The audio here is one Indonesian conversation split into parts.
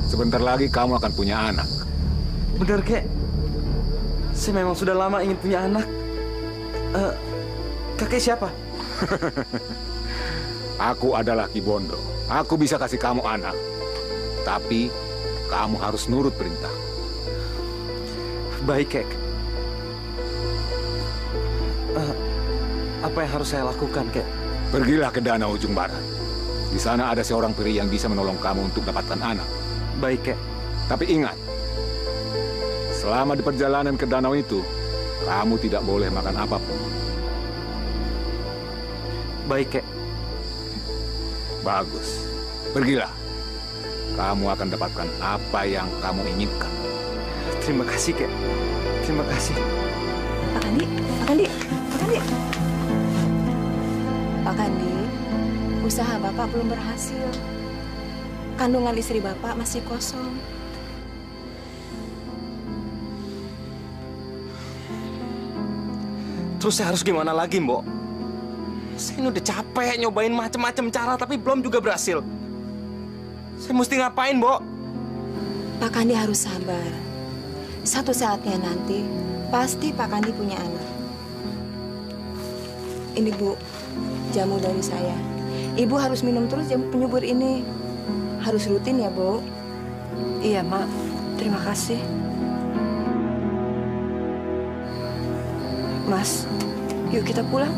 Sebentar lagi kamu akan punya anak. Bener, Kek. Saya memang sudah lama ingin punya anak. Kakek siapa? Aku adalah Ki Bondo. Aku bisa kasih kamu anak. Tapi kamu harus nurut perintah. Baik, Kek. Apa yang harus saya lakukan, Kek? Pergilah ke danau ujung barat. Di sana ada seorang peri yang bisa menolong kamu untuk dapatkan anak. Baik, Kek. Tapi ingat, selama di perjalanan ke danau itu, kamu tidak boleh makan apapun. Baik, Kek. Bagus. Pergilah. Kamu akan dapatkan apa yang kamu inginkan. Terima kasih, Kek. Terima kasih. Pak Kandi, Pak Kandi, Pak Kandi. Pak Kandi, usaha Bapak belum berhasil. Kandungan istri Bapak masih kosong. Terus saya harus gimana lagi, Mbok? Saya ini udah capek nyobain macam-macam cara, tapi belum juga berhasil. Saya mesti ngapain, Mbok? Pak Kandi harus sabar. Satu saatnya nanti, pasti Pak Kandi punya anak. Ini, Bu, jamu dari saya. Ibu harus minum terus jamu penyubur ini. Harus rutin ya, Bu. Iya, Mak. Terima kasih. Mas, yuk kita pulang.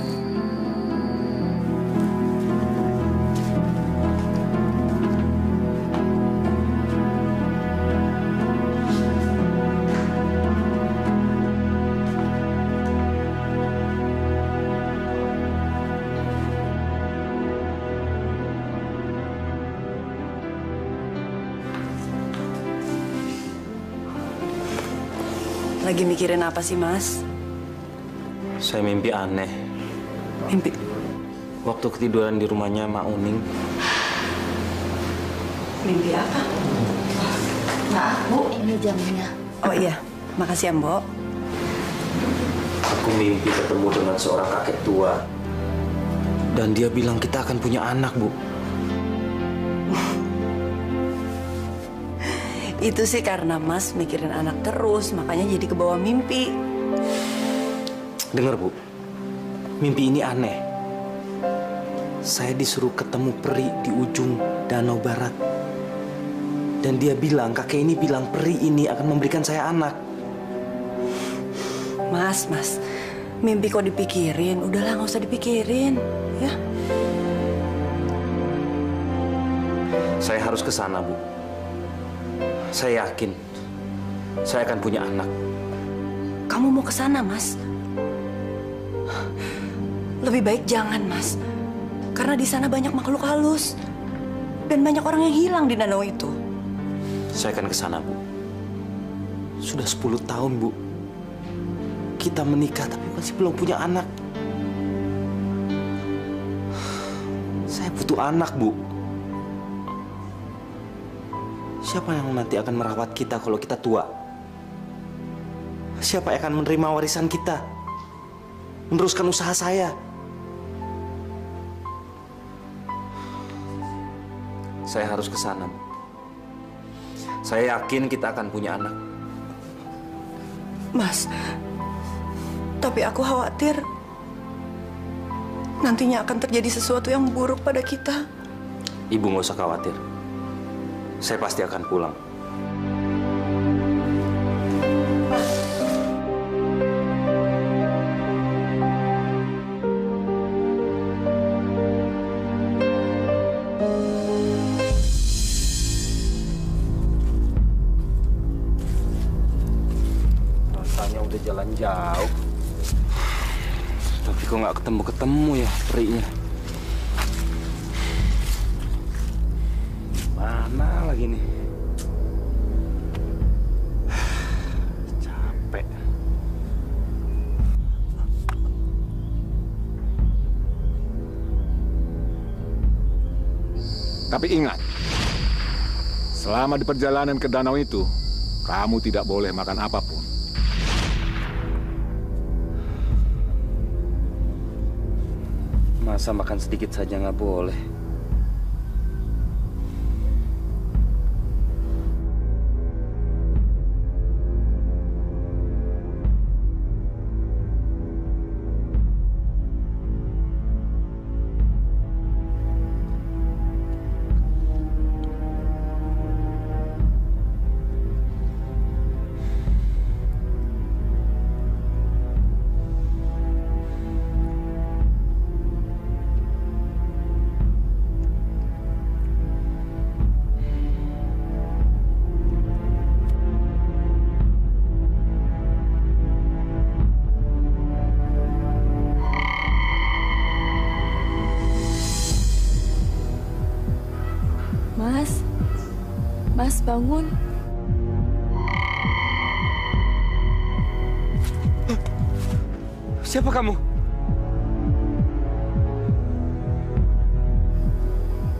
Lagi mikirin apa sih, Mas? Saya mimpi aneh. Mimpi? Waktu ketiduran di rumahnya Mak Uning. Mimpi apa? Maaf, Bu, ini jamunya. Oh iya, makasih ya, Mbok. Aku mimpi ketemu dengan seorang kakek tua. Dan dia bilang kita akan punya anak, Bu. Itu sih karena Mas mikirin anak terus, makanya jadi kebawa mimpi. Dengar, Bu. Mimpi ini aneh. Saya disuruh ketemu peri di ujung danau barat. Dan dia bilang, kakek ini bilang peri ini akan memberikan saya anak. Mas, mimpi kok dipikirin? Udahlah, nggak usah dipikirin, ya. Saya harus ke sana, Bu. Saya yakin saya akan punya anak. Kamu mau ke sana, Mas? Lebih baik jangan, Mas. Karena di sana banyak makhluk halus. Dan banyak orang yang hilang di danau itu. Saya akan ke sana, Bu. Sudah 10 tahun, Bu. Kita menikah tapi masih belum punya anak. Saya butuh anak, Bu. Siapa yang nanti akan merawat kita kalau kita tua? Siapa yang akan menerima warisan kita? Meneruskan usaha saya? Saya harus ke sana, Bu. Saya yakin kita akan punya anak. Mas, tapi aku khawatir nantinya akan terjadi sesuatu yang buruk pada kita. Ibu nggak usah khawatir. Saya pasti akan pulang. Rasanya udah jalan jauh. Tapi kok nggak ketemu-ketemu ya perinya. Mana lagi nih? Capek. Tapi ingat, selama di perjalanan ke danau itu, kamu tidak boleh makan apapun. Masa makan sedikit saja nggak boleh? Mas, bangun. Siapa kamu?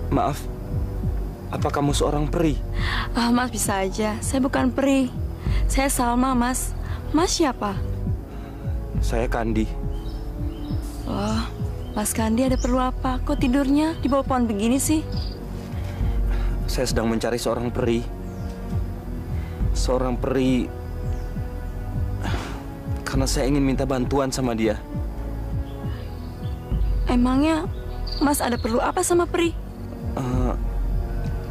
Maaf, apa kamu seorang peri? Mas bisa aja. Saya bukan peri. Saya Salma, Mas. Mas siapa? Saya Kandi. Oh, Mas Kandi ada perlu apa? Kok tidurnya di bawah pohon begini sih? Saya sedang mencari seorang peri. Seorang peri karena saya ingin minta bantuan sama dia. Emangnya Mas ada perlu apa sama peri?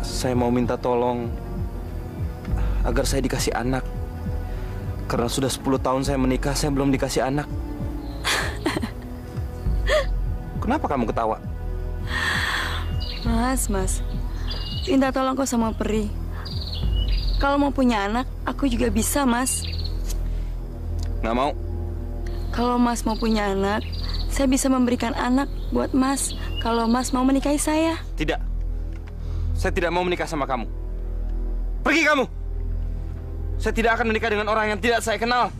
Saya mau minta tolong agar saya dikasih anak. Karena sudah 10 tahun saya menikah, saya belum dikasih anak. Kenapa kamu ketawa? Mas, minta tolong kok sama peri. Kalau mau punya anak, aku juga bisa, Mas. Nggak mau. Kalau Mas mau punya anak, saya bisa memberikan anak buat Mas. Kalau Mas mau menikahi saya. Tidak. Saya tidak mau menikah sama kamu. Pergi kamu. Saya tidak akan menikah dengan orang yang tidak saya kenal.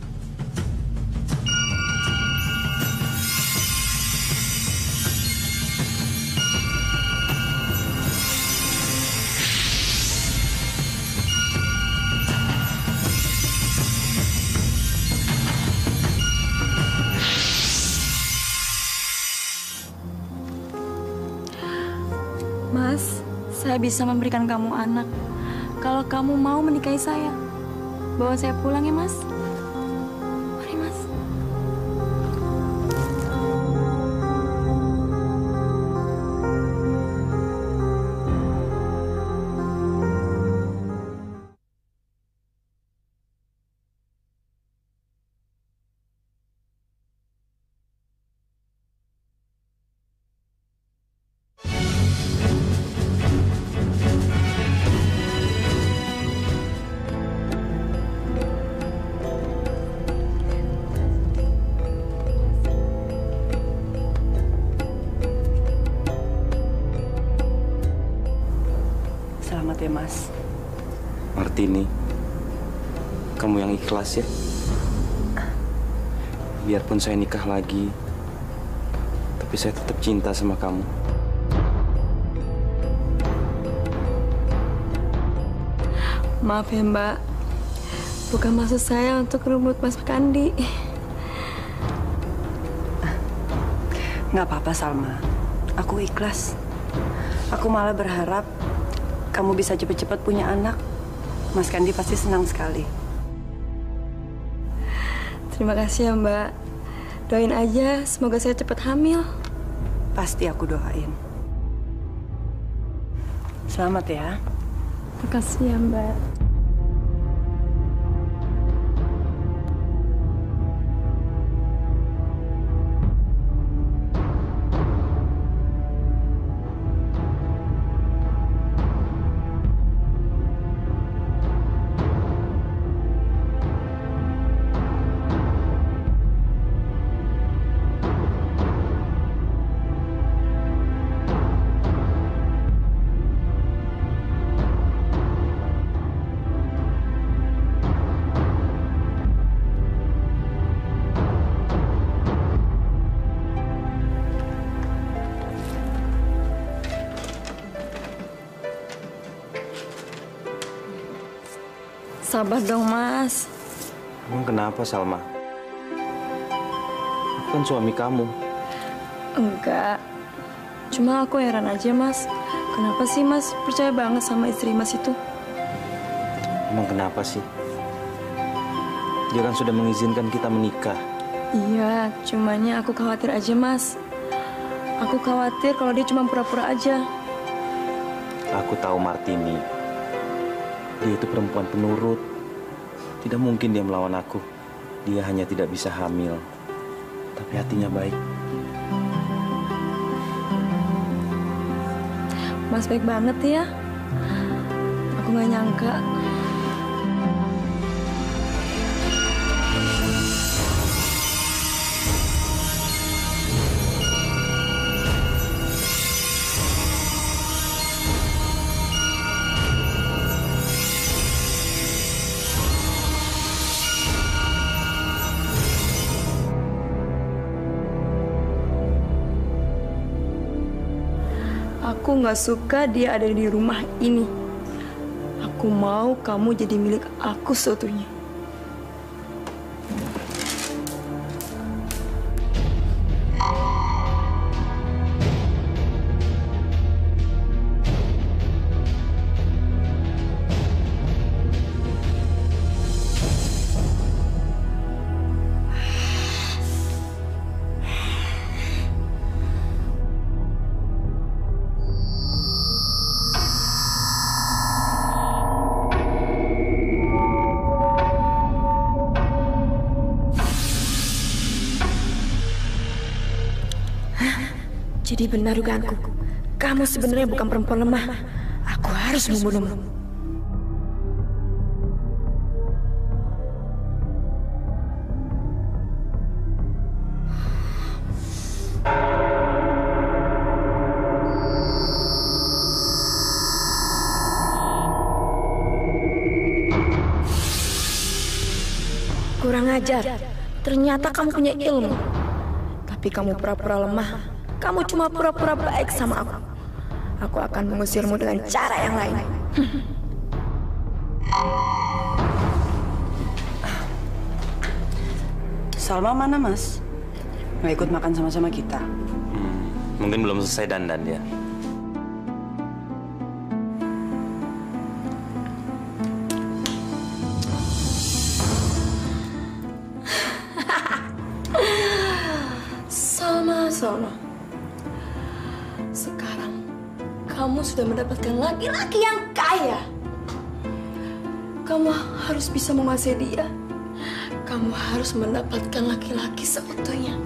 Mas, saya bisa memberikan kamu anak. Kalau kamu mau menikahi saya. Bawa saya pulang ya, Mas. Mari, Mas. Selamat ya, Mas. Martini, kamu yang ikhlas ya. Biarpun saya nikah lagi, tapi saya tetap cinta sama kamu. Maaf ya, Mbak. Bukan maksud saya untuk rebut Mas Kandi. Nggak apa-apa, Salma. Aku ikhlas. Aku malah berharap kamu bisa cepat-cepat punya anak. Mas Kandi pasti senang sekali. Terima kasih ya, Mbak. Doain aja, semoga saya cepat hamil. Pasti aku doain. Selamat ya. Terima kasih ya, Mbak. Sabar dong, Mas. Emang kenapa, Salma? Aku kan suami kamu. Enggak. Cuma aku heran aja, Mas. Kenapa sih Mas percaya banget sama istri Mas itu? Emang kenapa sih? Dia kan sudah mengizinkan kita menikah. Iya, cumanya aku khawatir aja, Mas. Aku khawatir kalau dia cuma pura-pura aja. Aku tahu Martini. Dia itu perempuan penurut. Tidak mungkin dia melawan aku. Dia hanya tidak bisa hamil. Tapi hatinya baik. Mas baik banget ya. Aku nggak nyangka. Aku nggak suka dia ada di rumah ini. Aku mau kamu jadi milik aku seutuhnya. Jadi benar dugaanku. Kamu sebenarnya bukan perempuan lemah. Aku harus membunuhmu. Kurang ajar. Ternyata kamu punya ilmu. Tapi kamu pura-pura lemah. Kamu cuma pura-pura baik sama aku. Aku akan mengusirmu dengan cara yang lain. Salma mana, Mas? Nggak ikut makan sama-sama kita? Mungkin belum selesai dandan dia. Salma. Sekarang kamu sudah mendapatkan laki-laki yang kaya. Kamu harus bisa menguasai dia. Kamu harus mendapatkan laki-laki seutuhnya.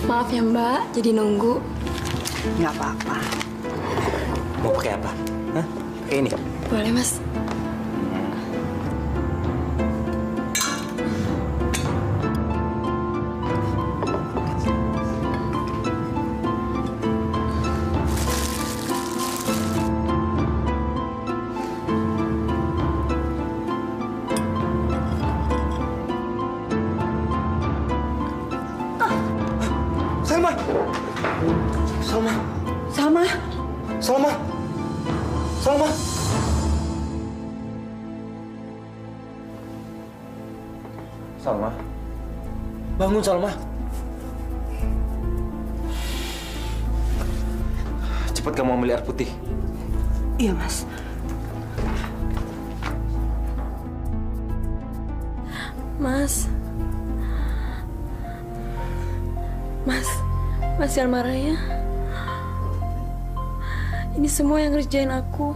Maaf ya Mbak, jadi nunggu. Nggak apa-apa. Mau pakai apa? Hah? Pakai ini? Boleh Mas. Salma. Bangun, Salma. Cepat kamu ambil air putih. Iya, Mas. Mas jangan marah ya. Ini semua yang ngerjain aku,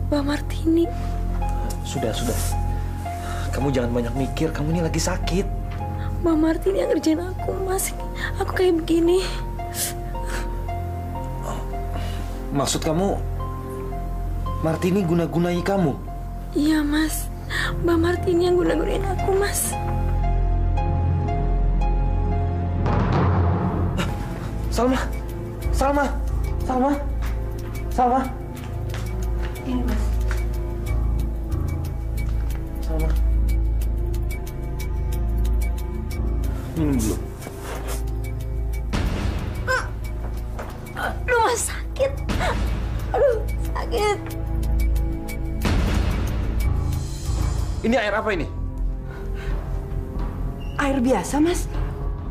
Mbak Martini. Sudah. Kamu jangan banyak mikir, kamu ini lagi sakit. Mbak Martini yang ngerjain aku, Mas. Aku kayak begini. Maksud kamu, Martini guna-gunai kamu? Iya, Mas. Mbak Martini yang guna-gunain aku, Mas. Salma. Ini, Mas. Salma. Minum dulu. Aduh, Mas, sakit. Aduh, sakit. Ini air apa ini? Air biasa, Mas.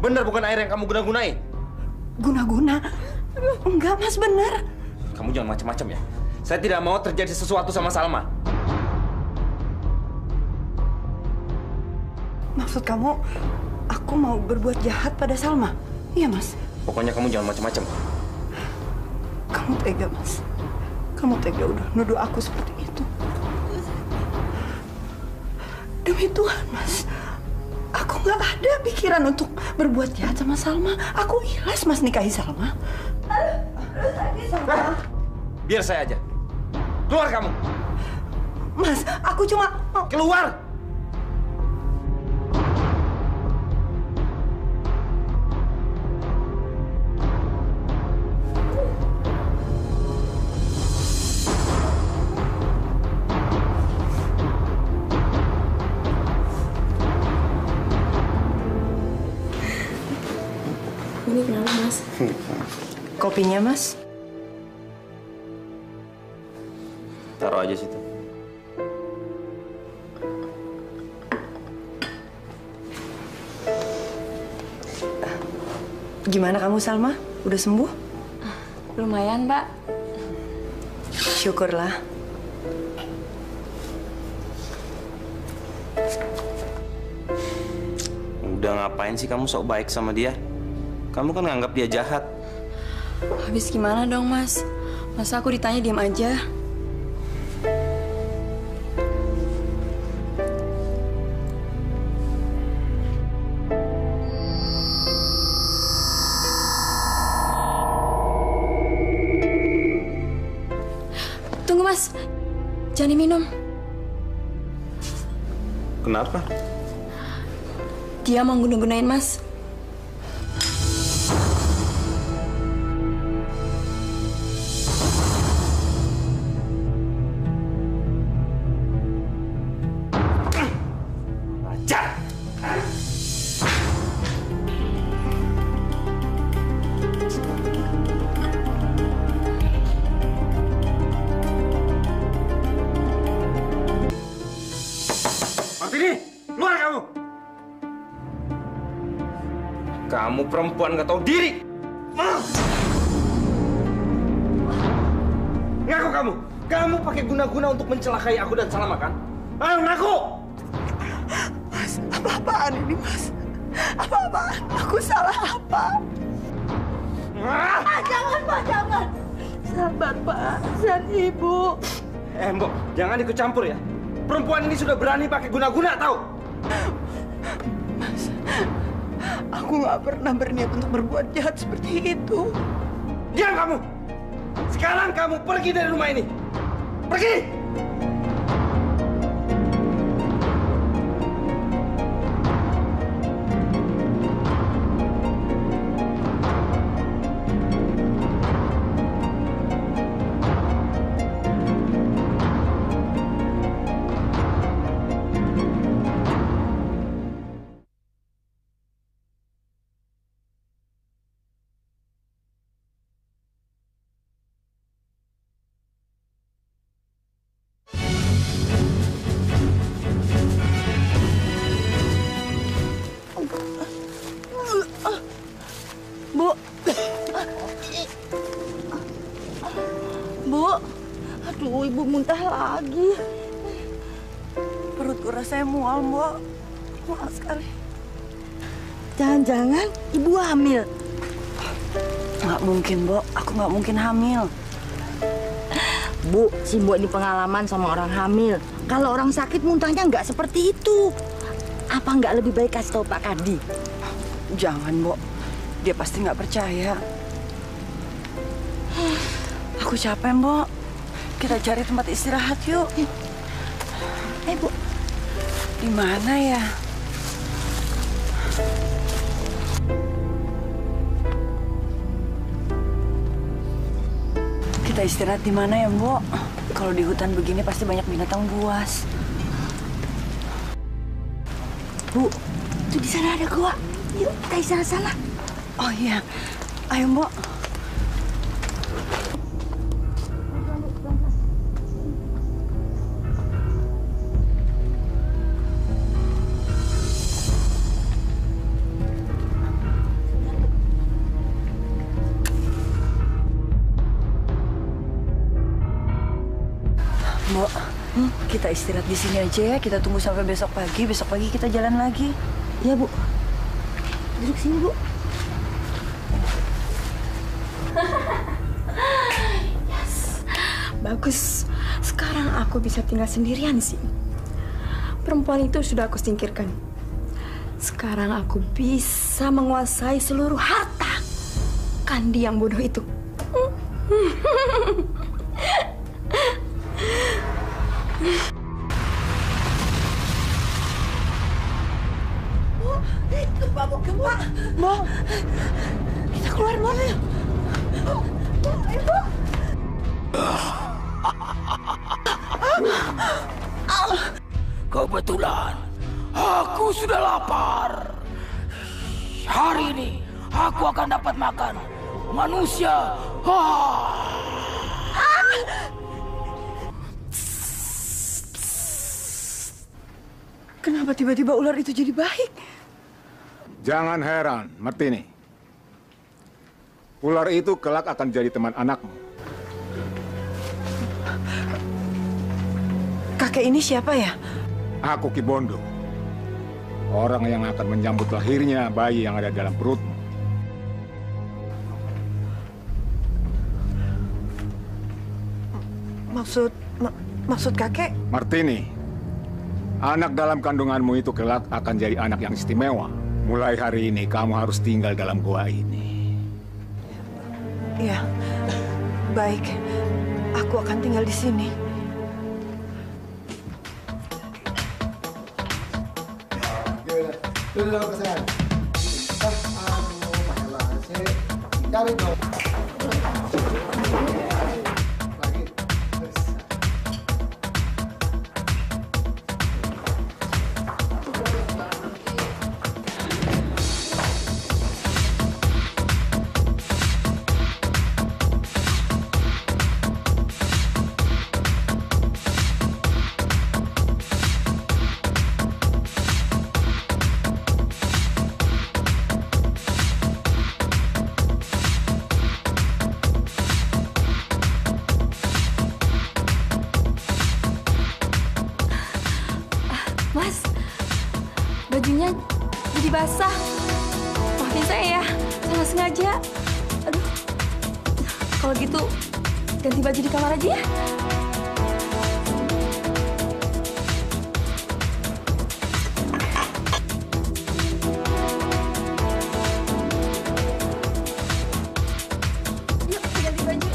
Benar bukan air yang kamu guna-gunai? Guna-guna? Enggak, Mas, benar. Kamu jangan macam-macam ya. Saya tidak mau terjadi sesuatu sama Salma. Maksud kamu, aku mau berbuat jahat pada Salma? Iya, Mas. Pokoknya kamu jangan macam-macam. Kamu tega, Mas. Kamu tega udah nuduh aku seperti itu. Demi Tuhan, Mas. Aku nggak ada pikiran untuk berbuat jahat sama Salma. Aku ikhlas, Mas, nikahi Salma. Biar saya aja. Keluar kamu. Mas, aku cuma mau... Keluar! Kopinya, Mas? Taruh aja situ. Gimana kamu, Salma? Udah sembuh? Lumayan, Mbak. Syukurlah. Udah ngapain sih kamu sok baik sama dia? Kamu kan nganggap dia jahat. Habis gimana dong, Mas? Masa aku ditanya diam aja? Tunggu, Mas. Jangan diminum. Kenapa? Dia mau guna-gunain Mas. Kamu perempuan gak tahu diri. Ngaku kamu. Kamu pakai guna-guna untuk mencelakai aku dan Salma kan? Ayo ngaku. Mas, apa-apaan ini, Mas? Apa-apaan? Aku salah apa? Jangan, Pak, jangan. Sabar, Pak. Dan Ibu. Mbok, jangan ikut campur ya. Perempuan ini sudah berani pakai guna-guna, tahu? Mas, aku nggak pernah berniat untuk berbuat jahat seperti itu. Diam kamu! Sekarang kamu pergi dari rumah ini. Pergi! Bu, aduh Ibu muntah lagi. Perutku rasanya mual, Mbok. Mual sekali. Jangan-jangan Ibu hamil. Nggak mungkin, Mbok. Aku nggak mungkin hamil. Bu, si Mbok ini pengalaman sama orang hamil. Kalau orang sakit muntahnya nggak seperti itu. Apa nggak lebih baik kasih tahu Pak Kadi? Jangan, Mbok. Dia pasti nggak percaya. Aku capek, Mbok. Kita cari tempat istirahat yuk. Bu. Di mana ya? Kita istirahat di mana ya, Mbok? Kalau di hutan begini pasti banyak binatang buas. Bu, tuh di sana ada gua. Yuk, kita istirahat sana. Oh iya. Ayo, Mbok. Mbok, kita istirahat di sini aja ya. Kita tunggu sampai besok pagi. Besok pagi kita jalan lagi. Ya, Bu. Duduk sini, Bu. Yes. Bagus. Sekarang aku bisa tinggal sendirian di sini. Perempuan itu sudah aku singkirkan. Sekarang aku bisa menguasai seluruh harta Kandi yang bodoh itu. Gempa, Bu, gempa. Mbok, Kita keluar mana ya? Bu, Ibu. Kebetulan aku sudah lapar. Hari ini aku akan dapat makan manusia. Kenapa tiba-tiba ular itu jadi baik? Jangan heran, Martini. Ular itu kelak akan jadi teman anakmu. Kakek ini siapa ya? Aku Ki Bondo. Orang yang akan menyambut lahirnya bayi yang ada dalam perutmu. Maksud kakek? Martini, anak dalam kandunganmu itu kelak akan jadi anak yang istimewa. Mulai hari ini kamu harus tinggal dalam gua ini. Iya, baik. Aku akan tinggal di sini. Mas, bajunya jadi basah. Maafin saya ya, saya nggak sengaja. Aduh, kalau gitu ganti baju di kamar aja ya. Yuk, ganti baju.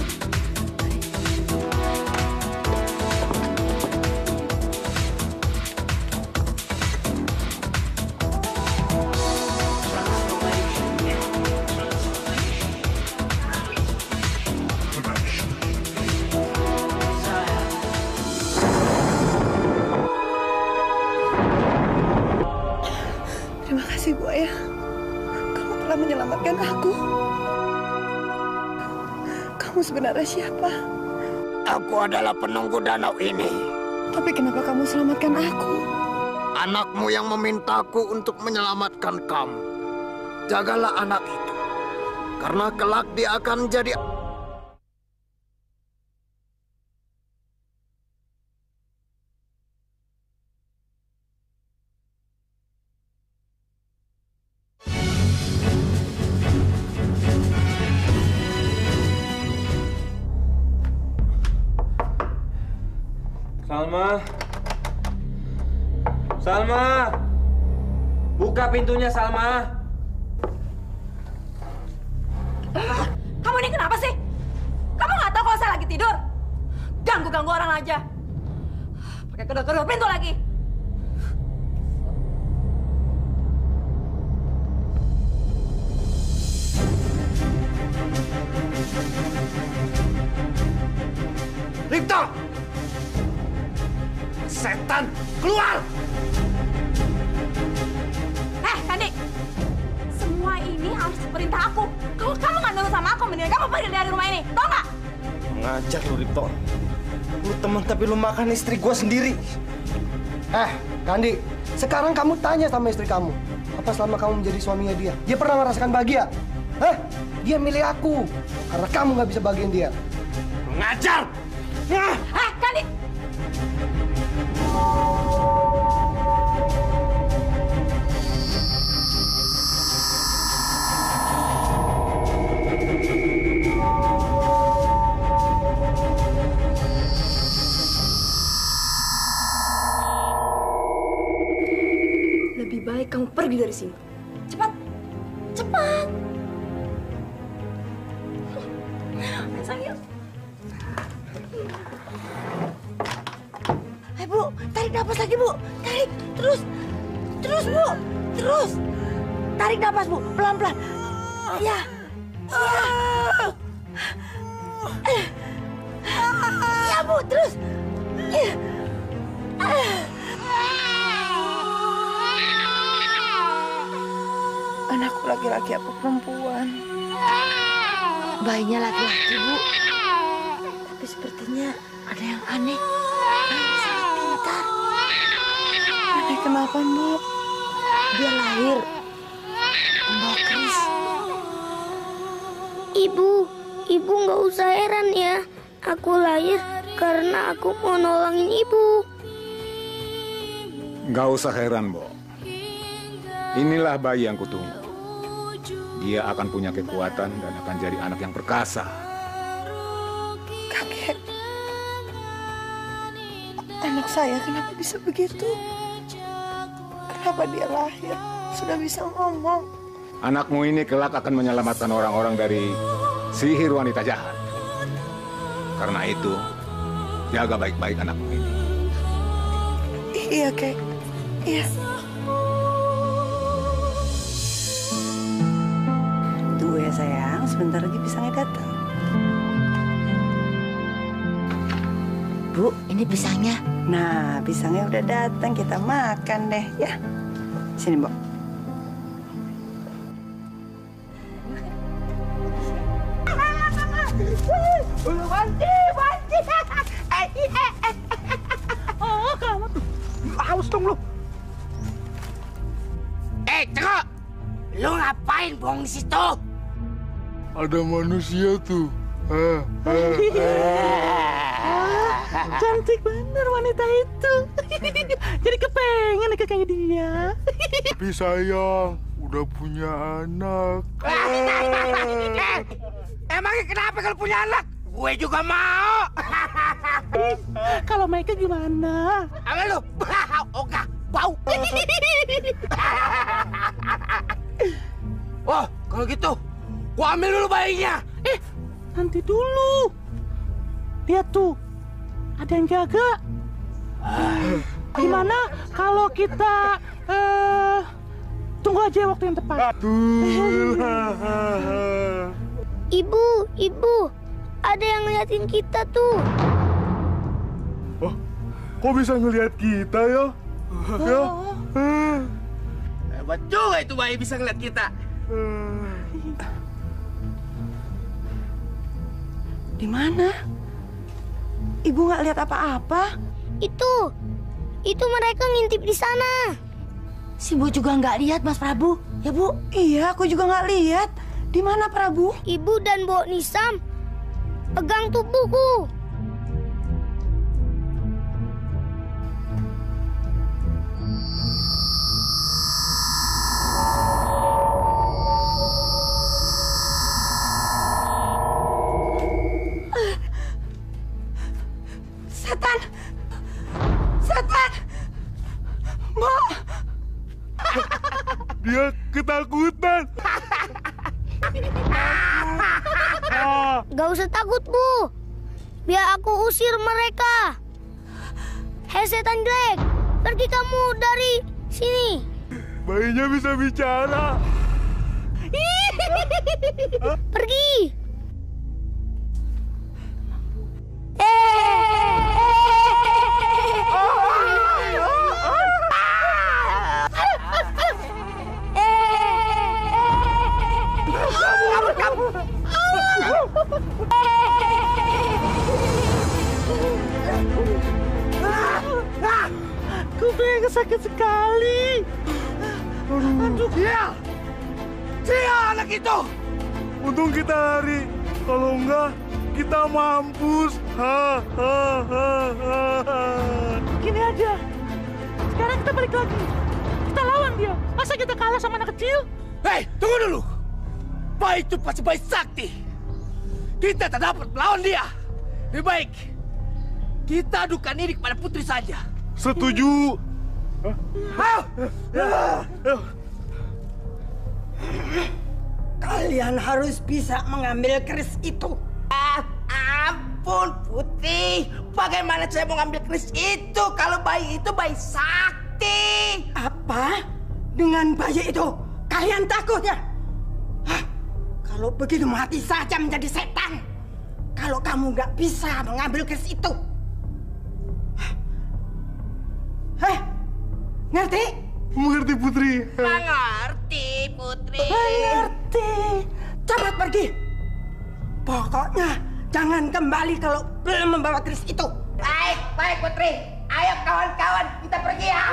Terima kasih, Buaya. Kamu telah menyelamatkan aku. Kamu sebenarnya siapa? Aku adalah penunggu danau ini. Tapi kenapa kamu selamatkan aku? Anakmu yang memintaku untuk menyelamatkan kamu. Jagalah anak itu. Karena kelak dia akan jadi... Salma. Salma. Buka pintunya, Salma. Kamu ini kenapa sih? Kamu nggak tahu kalau saya lagi tidur? Ganggu-ganggu orang aja. Pakai kedor-kedor pintu lagi. Ripto! Setan, keluar! Kandi, semua ini harus perintah aku. Kalau kamu nggak nurut sama aku, mendingan kamu pergi dari rumah ini, tau nggak? Ngajar lu, Ripto. Lu teman tapi lu makan istri gua sendiri. Kandi, sekarang kamu tanya sama istri kamu. Apa selama kamu menjadi suaminya dia pernah merasakan bahagia? Dia milih aku. Karena kamu nggak bisa bahagiin dia. Ngajar! Kandi! Lebih baik kamu pergi dari sini. Cepat! Cepat! Sayang. Bu, tarik napas lagi, Bu. Tarik, terus. Terus, Bu. Terus. Tarik napas, Bu. Pelan-pelan. Ya. Ya. Ya, Bu, terus. Anakku laki-laki apa perempuan? Bayinya laki-laki, Bu. Tapi sepertinya ada yang aneh. Bayinya sangat pintar. Aneh kenapa, Mbak? Dia lahir membawa keris. Ibu nggak usah heran ya. Aku lahir karena aku mau nolongin ibu. Nggak usah heran, Bo. Inilah bayi yang kutunggu. Dia akan punya kekuatan dan akan jadi anak yang perkasa. Kakek, anak saya kenapa bisa begitu? Kenapa dia lahir sudah bisa ngomong? Anakmu ini kelak akan menyelamatkan orang-orang dari sihir wanita jahat. Karena itu, jaga baik-baik anakmu ini. Iya, Kek. Iya. Tunggu ya, sayang. Sebentar lagi pisangnya datang. Bu, ini pisangnya. Nah, pisangnya udah datang. Kita makan deh, ya. Sini, Mbak. Oh, kamu tuh. Awas dong lu. Ceko! Lu ngapain bohong di situ? Ada manusia tuh. Cantik bener wanita itu. Jadi kepengen nih kayak dia. Tapi sayang, udah punya anak. Emangnya kenapa kalau punya anak? Gue juga mau. Kalau mereka gimana? Apa lu? Ogah, bau. Oh, kalau gitu, gua ambil dulu bayinya. Nanti dulu. Lihat tuh, ada yang jaga. Gimana kalau kita tunggu aja waktu yang tepat? Ibu, ada yang ngeliatin kita tuh. Oh, kok bisa ngelihat kita ya? Ya. Hebat juga itu bayi bisa ngeliat kita. Di mana? Ibu nggak lihat apa-apa. Itu mereka ngintip di sana. Si Bu juga nggak lihat, Mas Prabu. Ya, Bu? Iya, aku juga nggak lihat. Di mana, Prabu? Ibu dan Mbok Nisam pegang tubuhku. Setan! Setan! Mbak! Dia ketakutan. Gak usah takut, Bu. Biar aku usir mereka. Hei setan jelek, pergi kamu dari sini. Bayinya bisa bicara. Pergi. Kuping sakit sekali. Aduh, dia anak itu. Untung kita lari. Kalau enggak, kita mampus. Gini aja. Sekarang kita balik lagi. Kita lawan dia. Masa kita kalah sama anak kecil? Hei, tunggu dulu. Bayi itu pasti bayi sakti. Kita tak dapat melawan dia. Lebih baik kita adukan ini kepada putri saja. Setuju. Kalian harus bisa mengambil keris itu. Ampun, Putri. Bagaimana saya mau ngambil keris itu kalau bayi itu bayi sakti? Apa? Dengan bayi itu kalian takut ya? Kalau begitu mati saja menjadi setan. Kalau kamu nggak bisa mengambil keris itu. Ngerti? Mengerti, Putri. Mengerti, Putri. Mengerti. Cepat pergi. Pokoknya jangan kembali kalau belum membawa keris itu. Baik, baik Putri. Ayo kawan-kawan, kita pergi ya.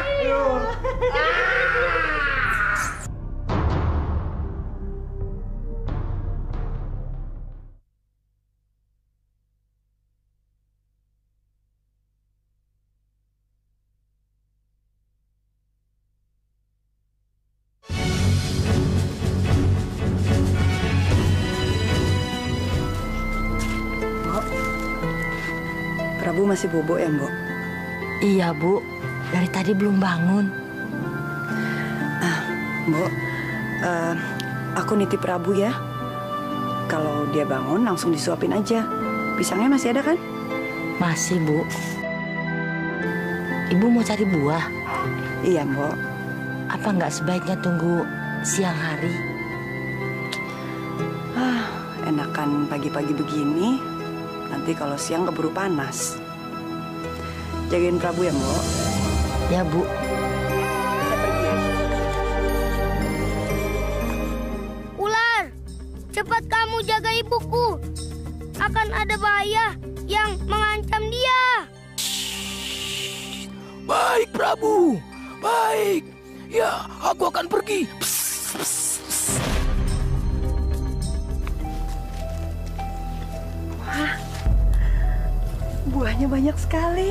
Prabu masih bobo ya, Mbok? Iya, Bu. Dari tadi belum bangun. Mbok, aku nitip Prabu ya. Kalau dia bangun, langsung disuapin aja. Pisangnya masih ada kan? Masih, Bu. Ibu mau cari buah? Iya, Mbok. Apa nggak sebaiknya tunggu siang hari? Enakan pagi-pagi begini. Nanti kalau siang keburu panas. Jagain Prabu ya, Mbok. Ya, Bu. Ular, cepat kamu jaga ibuku. Akan ada bahaya yang mengancam dia. Baik, Prabu. Baik. Ya, aku akan pergi. Wah, buahnya banyak sekali.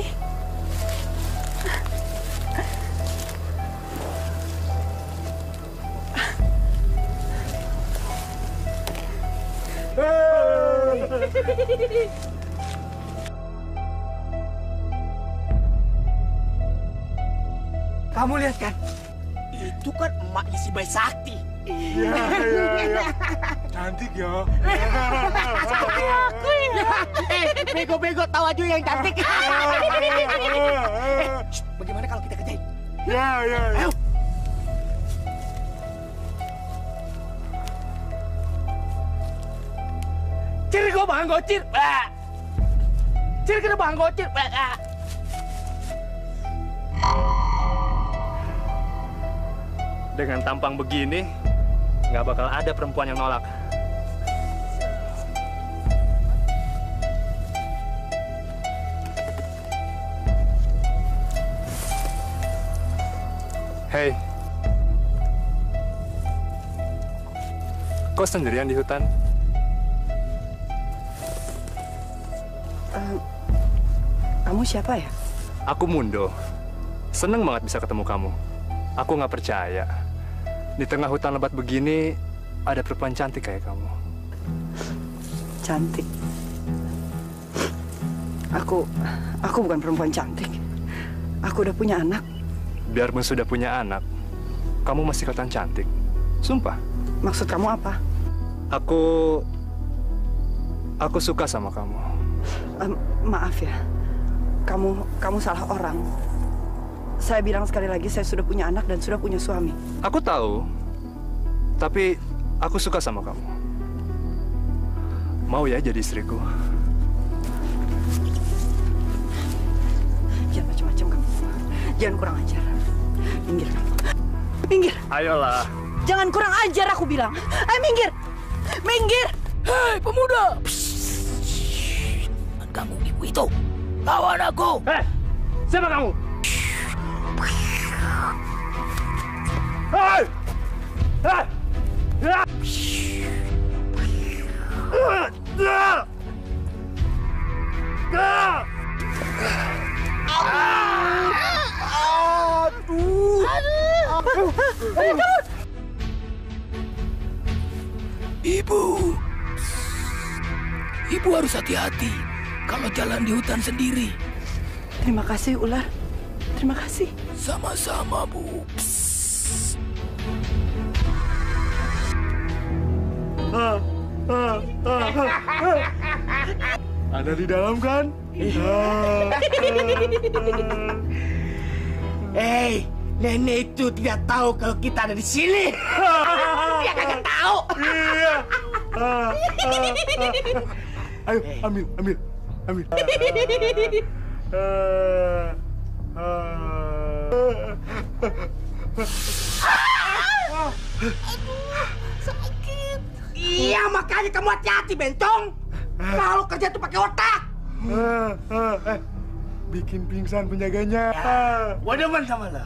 Kamu lihat kan? Itu kan emaknya si Bayi Sakti. Iya. Cantik ya. Seperti aku ya. Bego-bego tahu aja yang cantik. Bagaimana kalau kita kerjain? Ya. Ayo. Ciri gue bang gocir. Ciri kita bang gocir. Dengan tampang begini, nggak bakal ada perempuan yang nolak. Hei, kok sendirian di hutan? Kamu siapa ya? Aku Mundo. Seneng banget bisa ketemu kamu. Aku nggak percaya. Di tengah hutan lebat begini, ada perempuan cantik kayak kamu. Cantik? Aku bukan perempuan cantik. Aku udah punya anak. Biarpun sudah punya anak, kamu masih kelihatan cantik. Sumpah. Maksud kamu apa? Aku suka sama kamu. Maaf ya. Kamu salah orang. Saya bilang sekali lagi, saya sudah punya anak dan sudah punya suami. Aku tahu, tapi aku suka sama kamu. Mau ya jadi istriku? Jangan macam-macam kamu. Jangan kurang ajar. Minggir kamu. Minggir. Ayolah. Jangan kurang ajar aku bilang. Ayo minggir. Minggir. Hei pemuda. Kamu ibu itu. Lawan aku. Siapa kamu? Hei! Ibu harus hati-hati kalau jalan di hutan sendiri. Terima kasih, Ular. Terima kasih. Sama-sama, Bu. Ada di dalam kan? Hei, nenek itu tidak tahu kalau kita ada di sini. Dia kagak tahu. Iya. Ayo, ambil. Aduh, sakit. Iya, makanya kamu hati-hati, Bencong. Kalau kerja tuh pakai otak. Bikin pingsan penjaganya. Gua demen sama lo.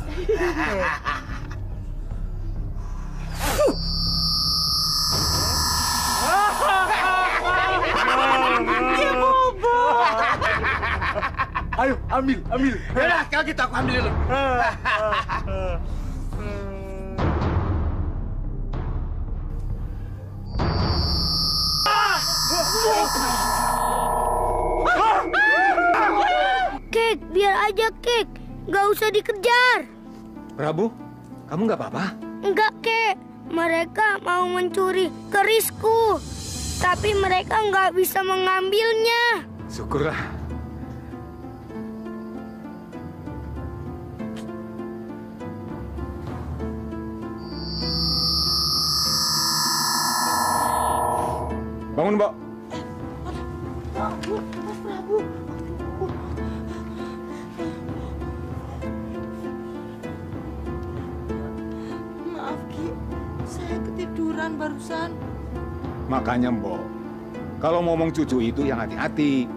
Dia bobo. Ayo, ambil. Yaudah, kalau gitu aku ambil dulu. Kek, biar aja Kek. Gak usah dikejar. Prabu, kamu nggak apa-apa? Enggak, Kek. Mereka mau mencuri kerisku. Tapi mereka nggak bisa mengambilnya. Syukurlah. Bangun, Mbak. Maaf, Ki. Saya ketiduran barusan. Makanya, Mbok, kalau ngomong cucu itu yang hati-hati.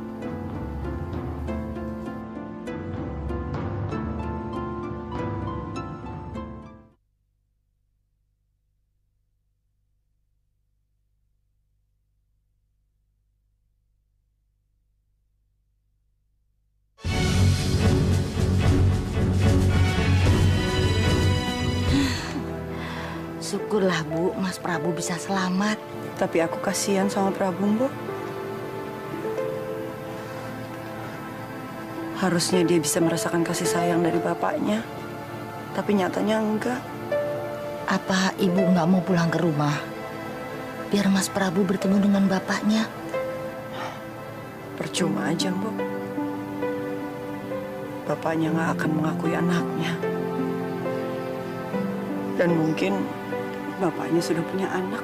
Syukurlah Bu, Mas Prabu bisa selamat. Tapi aku kasihan sama Prabu, Mbok. Harusnya dia bisa merasakan kasih sayang dari bapaknya. Tapi nyatanya enggak. Apa Ibu nggak mau pulang ke rumah? Biar Mas Prabu bertemu dengan bapaknya. Percuma aja, Mbok. Bapaknya nggak akan mengakui anaknya. Dan mungkin bapaknya sudah punya anak.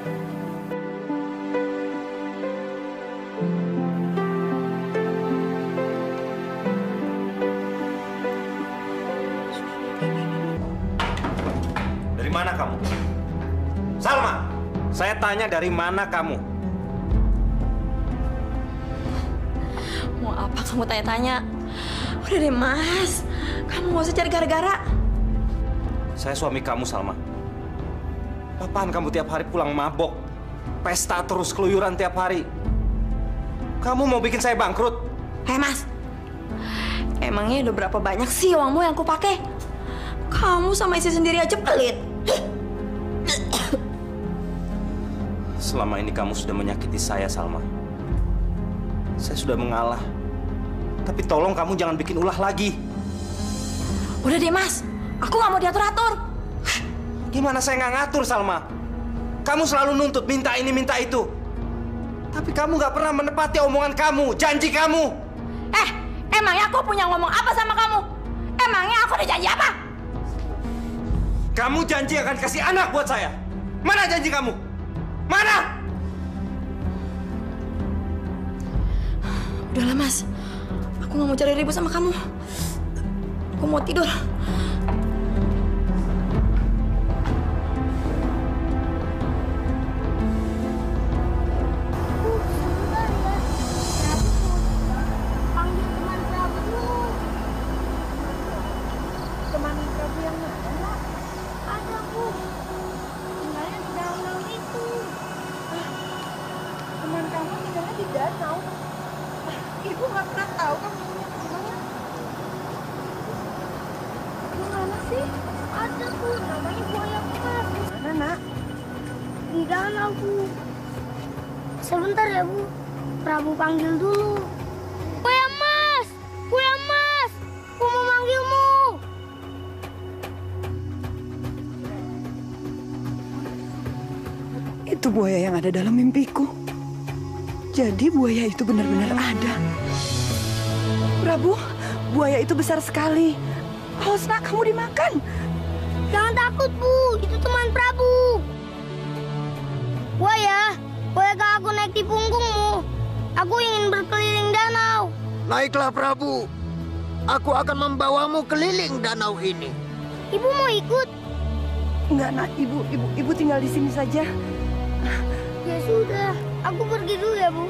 Dari mana kamu? Salma, saya tanya dari mana kamu? Mau apa kamu tanya-tanya? Udah deh, Mas. Kamu nggak usah cari gara-gara. Saya suami kamu, Salma. Apaan kamu tiap hari pulang mabok? Pesta terus, keluyuran tiap hari. Kamu mau bikin saya bangkrut? Hei, Mas. Emangnya udah berapa banyak sih uangmu yang aku pakai? Kamu sama istri sendiri aja pelit. Selama ini kamu sudah menyakiti saya, Salma. Saya sudah mengalah. Tapi tolong kamu jangan bikin ulah lagi. Udah deh, Mas. Aku nggak mau diatur-atur. Gimana saya nggak ngatur, Salma? Kamu selalu nuntut minta ini, minta itu. Tapi kamu nggak pernah menepati omongan kamu, janji kamu. Emangnya aku punya ngomong apa sama kamu? Emangnya aku udah janji apa? Kamu janji akan kasih anak buat saya. Mana janji kamu? Mana? Udahlah, Mas. Aku nggak mau cari ribut sama kamu. Aku mau tidur. Sebentar ya, Bu. Prabu panggil dulu. Buaya Mas! Buaya Mas! Aku mau manggilmu. Itu buaya yang ada dalam mimpiku. Jadi buaya itu benar-benar ada. Prabu, buaya itu besar sekali. Awas nak, kamu dimakan. Jangan takut, Bu. Itu teman Prabu. Buaya, bolehkah aku naik di punggungmu? Aku ingin berkeliling danau. Naiklah, Prabu. Aku akan membawamu keliling danau ini. Ibu mau ikut? Enggak, nak. Ibu tinggal di sini saja. Ya sudah, aku pergi dulu ya, Bu.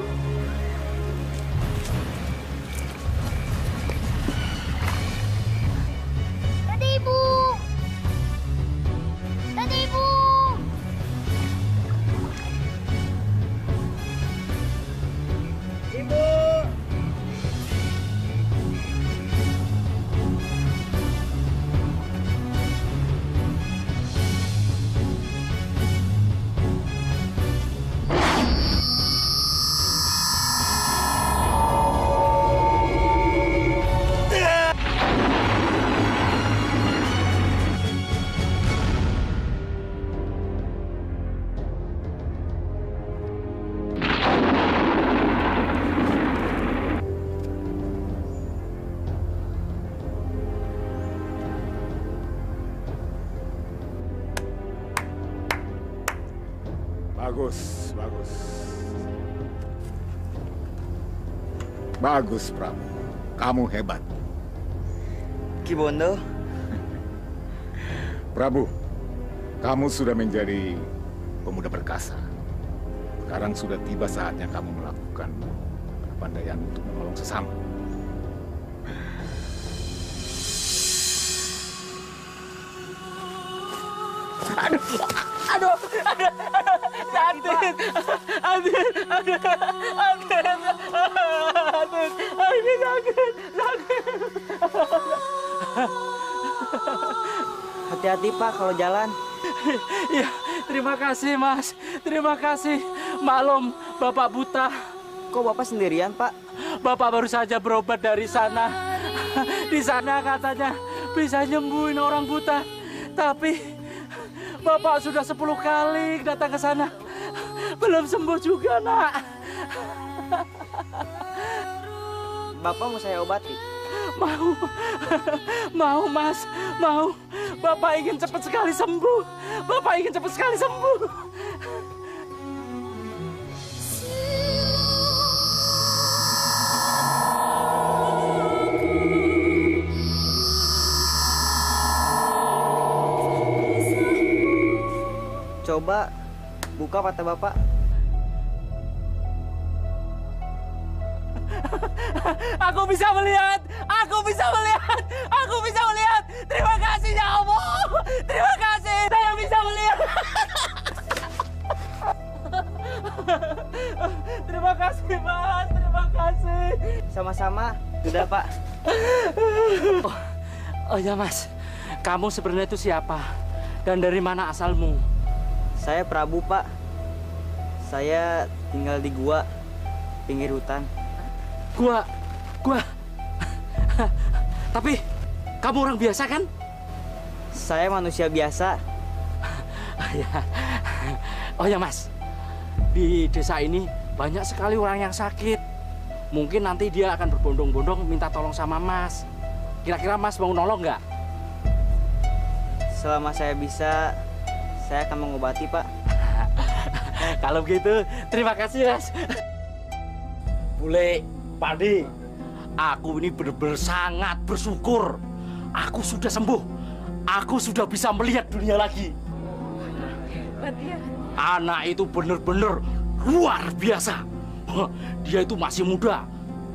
Bagus, bagus. Bagus, Prabu. Kamu hebat. Ki Bondo. Prabu, kamu sudah menjadi pemuda perkasa. Sekarang sudah tiba saatnya kamu melakukan kepandaian untuk menolong sesama. Aduh, aduh, aduh, sakit, aduh, sakit. Hati-hati Pak kalau jalan. Ya, terima kasih Mas, terima kasih. Maklum, Bapak buta. Kok Bapak sendirian Pak? Bapak baru saja berobat dari sana. Di sana katanya bisa nyembuhin orang buta. Tapi Bapak sudah 10 kali datang ke sana. Belum sembuh juga, Nak. Bapak mau saya obati? Mau. Mau, Mas. Mau. Bapak ingin cepat sekali sembuh. Bapak ingin cepat sekali sembuh. Coba buka mata Bapak. Aku bisa melihat. Aku bisa melihat. Aku bisa melihat. Terima kasih ya Allah. Terima kasih. Saya bisa melihat. Terima kasih, Mas. Terima kasih. Sama-sama. Sudah, Pak. Oh ya, Mas. Kamu sebenarnya itu siapa? Dan dari mana asalmu? Saya Prabu, Pak. Saya tinggal di gua, pinggir hutan. Gua. Tapi, kamu orang biasa kan? Saya manusia biasa. Oh ya, Mas. Di desa ini banyak sekali orang yang sakit. Mungkin nanti dia akan berbondong-bondong minta tolong sama Mas. Kira-kira Mas mau nolong nggak? Selama saya bisa, saya akan mengobati, Pak. Kalau begitu, terima kasih, Mas. Bule, Padi, aku ini benar-benar sangat bersyukur. Aku sudah sembuh. Aku sudah bisa melihat dunia lagi. Anak itu benar-benar luar biasa. Dia itu masih muda,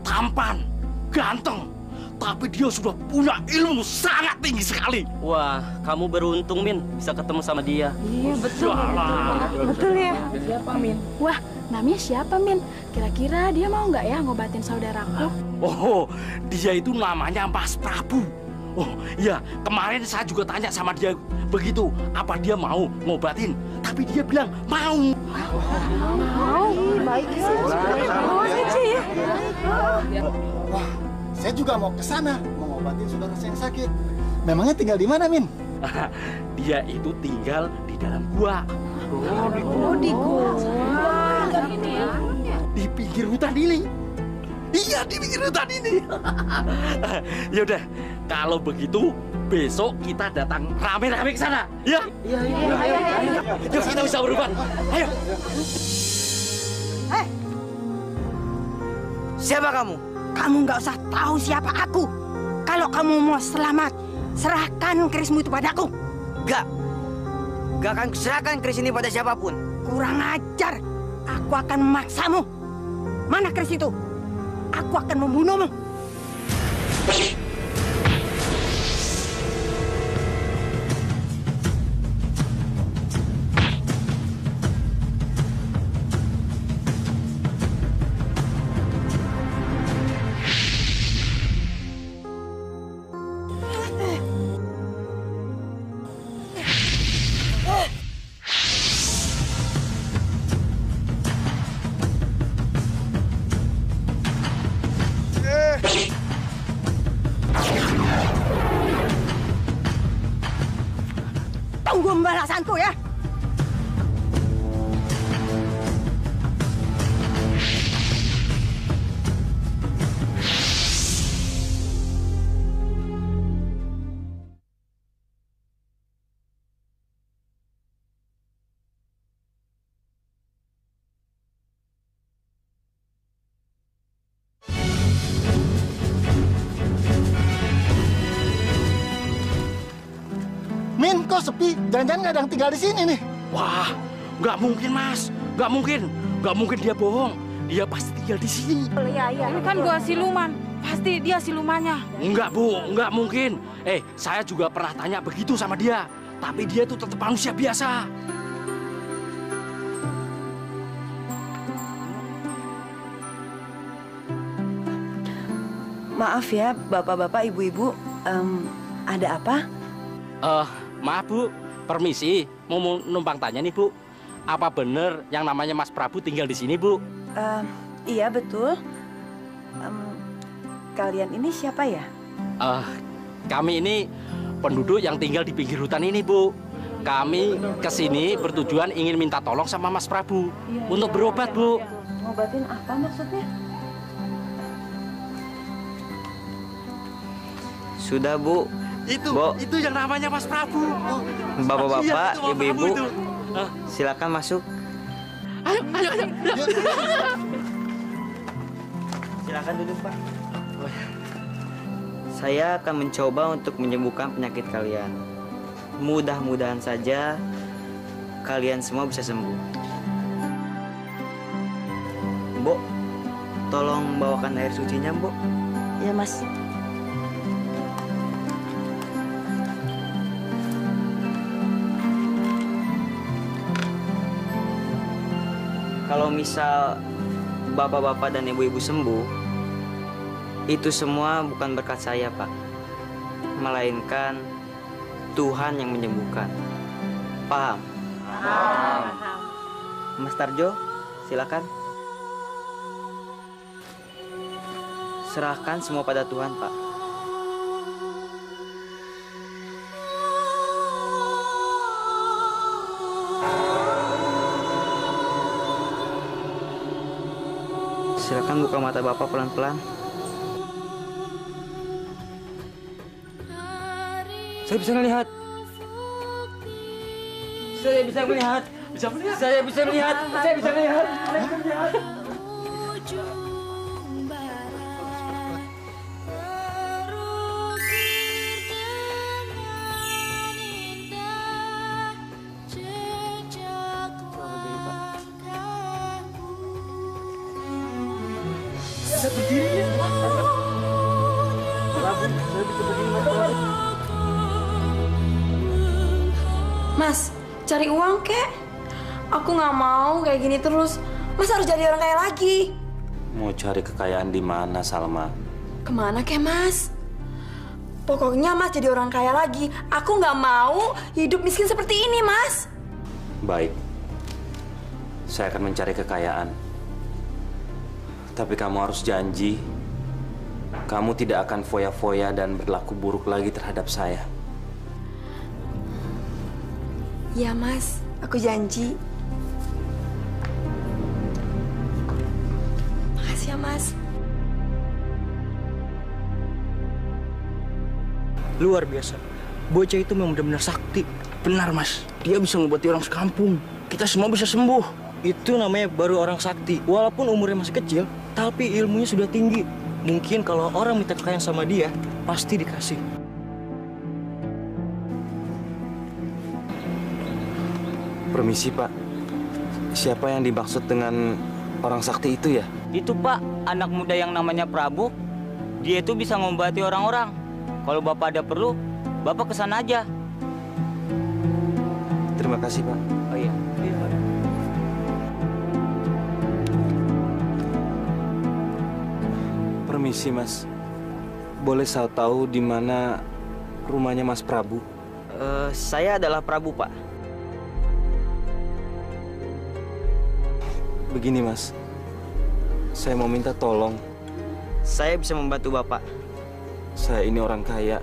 tampan, ganteng. Tapi dia sudah punya ilmu sangat tinggi sekali. Wah, kamu beruntung, Min, bisa ketemu sama dia. Iya, betul. Betul ya. Siapa, Min? Wah, namanya siapa, Min? Kira-kira dia mau nggak ya ngobatin saudaraku? Oh, dia itu namanya Mas Prabu. Oh, iya, kemarin saya juga tanya sama dia begitu, apa dia mau ngobatin. Tapi dia bilang mau. Mau? Baik sih. Mau aja ya. Wah, saya juga mau ke sana, mau ngobatin saudara saya yang sakit. Memangnya tinggal di mana, Min? Dia itu tinggal di dalam gua. Oh, di gua. Di pinggir hutan ini. Iya, di pinggir hutan ini. Ya udah, kalau begitu besok kita datang rame-rame ke sana. Ya? Iya. Ayo, kita bisa berubah. Ayo. Siapa kamu? Kamu nggak usah tahu siapa aku. Kalau kamu mau selamat, serahkan kerismu itu padaku. Gak akan serahkan keris ini pada siapapun. Kurang ajar. Aku akan memaksamu. Mana keris itu? Aku akan membunuhmu. Tunggu pembalasanku ya. kok sepi. Jangan-jangan nggak ada yang tinggal di sini nih. Wah, nggak mungkin Mas, nggak mungkin dia bohong. Dia pasti tinggal di sini. Iya. Ini kan gua siluman, pasti dia silumannya. Enggak Bu, nggak mungkin. Saya juga pernah tanya begitu sama dia, tapi dia tuh tetap manusia biasa. Maaf ya, bapak-bapak, ibu-ibu, ada apa? Maaf Bu, permisi, mau numpang tanya nih Bu. Apa bener yang namanya Mas Prabu tinggal di sini Bu? Iya betul. Kalian ini siapa ya? Kami ini penduduk yang tinggal di pinggir hutan ini Bu. Kami kesini bertujuan ingin minta tolong sama Mas Prabu untuk berobat Bu. Ngobatin apa maksudnya? Sudah Bu. Itu yang namanya Mas Prabu. Bapak-bapak, ibu-ibu, silakan masuk. Ayo. Silakan duduk Pak. Saya akan mencoba untuk menyembuhkan penyakit kalian. Mudah-mudahan saja kalian semua bisa sembuh. Bu, tolong bawakan air sucinya, Bu. Ya, Mas. Kalau misal bapak-bapak dan ibu-ibu sembuh, itu semua bukan berkat saya, Pak. Melainkan Tuhan yang menyembuhkan. Paham? Paham. Mas Tarjo, silakan. Serahkan semua pada Tuhan, Pak. Silakan buka mata Bapak pelan-pelan. Saya bisa melihat. Saya bisa melihat. Saya bisa melihat. Saya bisa melihat. Mas, cari uang kek. Aku nggak mau kayak gini terus. Mas harus jadi orang kaya lagi. Mau cari kekayaan di mana, Salma? Kemana kek, Mas? Pokoknya Mas jadi orang kaya lagi. Aku nggak mau hidup miskin seperti ini, Mas. Baik. Saya akan mencari kekayaan. Tapi kamu harus janji, kamu tidak akan foya-foya dan berlaku buruk lagi terhadap saya. Ya, Mas. Aku janji. Makasih ya, Mas. Luar biasa. Bocah itu memang benar-benar sakti. Benar, Mas. Dia bisa ngobati orang sekampung. Kita semua bisa sembuh. Itu namanya baru orang sakti. Walaupun umurnya masih kecil, tapi ilmunya sudah tinggi. Mungkin kalau orang minta kekayaan sama dia, pasti dikasih. Permisi, Pak. Siapa yang dimaksud dengan orang sakti itu ya? Itu, Pak, anak muda yang namanya Prabu. Dia itu bisa ngobati orang-orang. Kalau Bapak ada perlu, Bapak kesana aja. Terima kasih, Pak. Oh iya. Permisi, Mas. Boleh saya tahu di mana rumahnya Mas Prabu? Saya adalah Prabu, Pak. Begini, Mas. Saya mau minta tolong. Saya bisa membantu Bapak. Saya ini orang kaya.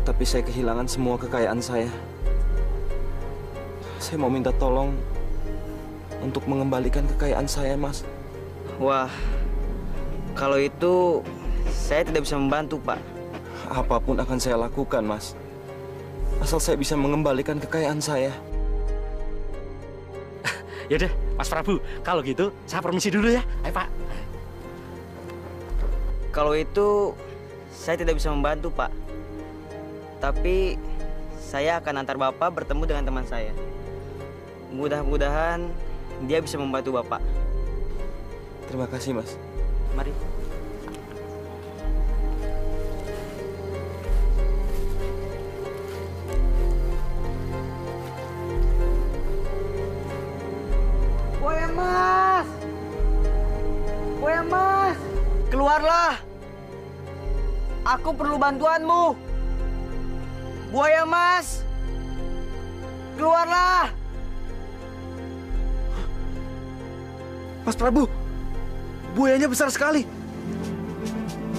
Tapi saya kehilangan semua kekayaan saya. Saya mau minta tolong untuk mengembalikan kekayaan saya, Mas. Wah, kalau itu saya tidak bisa membantu, Pak. Apapun akan saya lakukan, Mas. Asal saya bisa mengembalikan kekayaan saya. Yaudah, Mas Prabu, kalau gitu saya permisi dulu ya. Ayo, Pak. Kalau itu saya tidak bisa membantu, Pak. Tapi saya akan antar Bapak bertemu dengan teman saya. Mudah-mudahan dia bisa membantu Bapak. Terima kasih, Mas. Mari. Buaya Mas! Buaya Mas! Keluarlah! Aku perlu bantuanmu! Buaya Mas! Keluarlah! Mas Prabu, buayanya besar sekali.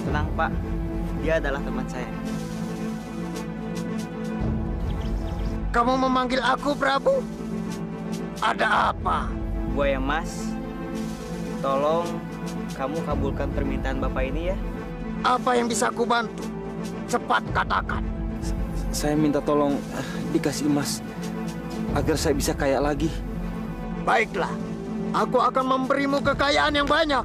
Tenang, Pak. Dia adalah teman saya. Kamu memanggil aku, Prabu? Ada apa? Buaya Mas, tolong kamu kabulkan permintaan Bapak ini ya. Apa yang bisa aku bantu? Cepat katakan. Saya minta tolong dikasih emas agar saya bisa kaya lagi. Baiklah, aku akan memberimu kekayaan yang banyak.